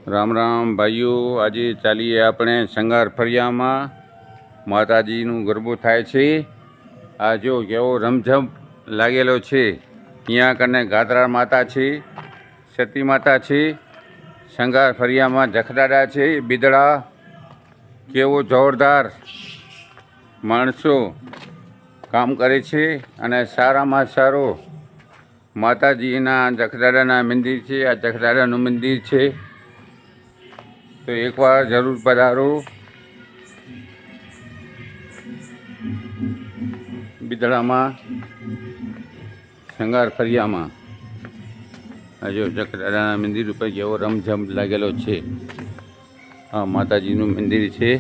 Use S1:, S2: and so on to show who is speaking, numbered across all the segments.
S1: રામ રામ ભાઈઓ, આજે ચાલીએ આપણે શંગાર ફળિયામાં માતાજીનું ગરબો થાય છે। આ જો કેવો રમઝમ લાગેલો છે। અહીંયા કને ગાત્રા માતા છે, સતી માતા છે। શંગાર ફળિયામાં જખડાડા છે, બિદડા કેવો જોરદાર માણસો કામ કરે છે અને સારામાં સારો માતાજીના જખડાડાના મંદિર છે। આ જખડાડાનું મંદિર છે, તો એકવાર જરૂર પધારો। બિદડામાં શંગાર ફળિયામાં આ જો જખડાડાના મંદિર ઉપર કેવો રમઝમ લાગેલો છે। આ માતાજીનું મંદિર છે।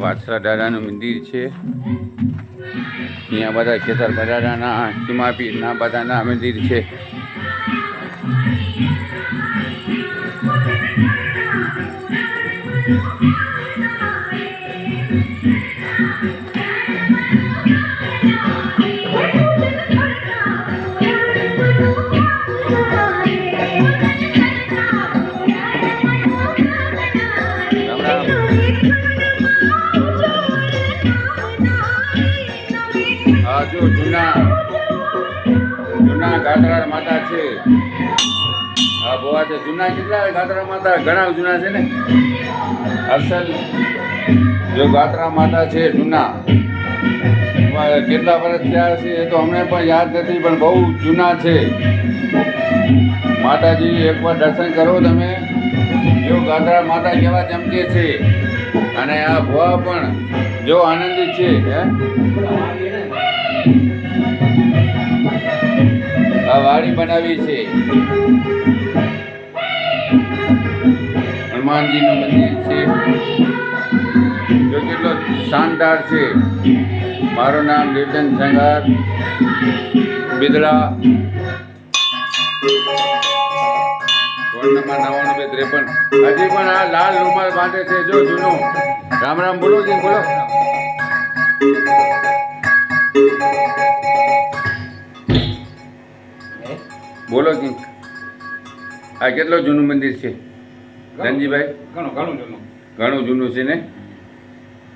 S1: વાછરા દાદાનું મંદિર છે। અહીંયા બધા ખેતર બધાના સીમાપીરના બધાના મંદિર છે। આ જો જૂના ગાત્રા માતા છે। આ બોવા છે જૂના, કેટલા ગાત્રા માતા ઘણા જૂના છે ને। અસલ જો ગાત્રા માતા છે જૂના, કેટલા વર્ષ થયા છે એ તો અમને પણ યાદ નથી, પણ બહુ જૂના છે। માતાજી એકવાર દર્શન કરો તમે, જો ગાત્રા માતા કેવા ચમકે છે। અને આ ભુવા પણ જો આનંદિત છે। આ વાડી બનાવી છે, હનુમાનજીનું મંદિર છે, જો કેટલો શાનદાર છે। મારું નામ દેવચંદ શંગાર, બિદડા, ફોન નંબર 9953। હજી પણ આ લાલ રૂમાલ બાંધે છે, જો જૂનો। રામ રામ બોલો જી, બોલો। બોલો જી, આ કેટલો જૂનું મંદિર છે ધનજીભાઈ? ઘણું જૂનું છે ને,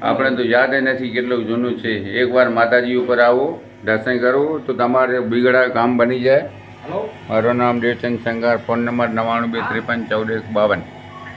S1: આપણે તો યાદ નથી કેટલું જૂનું છે। એકવાર માતાજી ઉપર આવો, દર્શન કરો તો તમારે બિગડા કામ બની જાય। મારું નામ દેવચંદ શંગાર, ફોન નંબર 9923545152।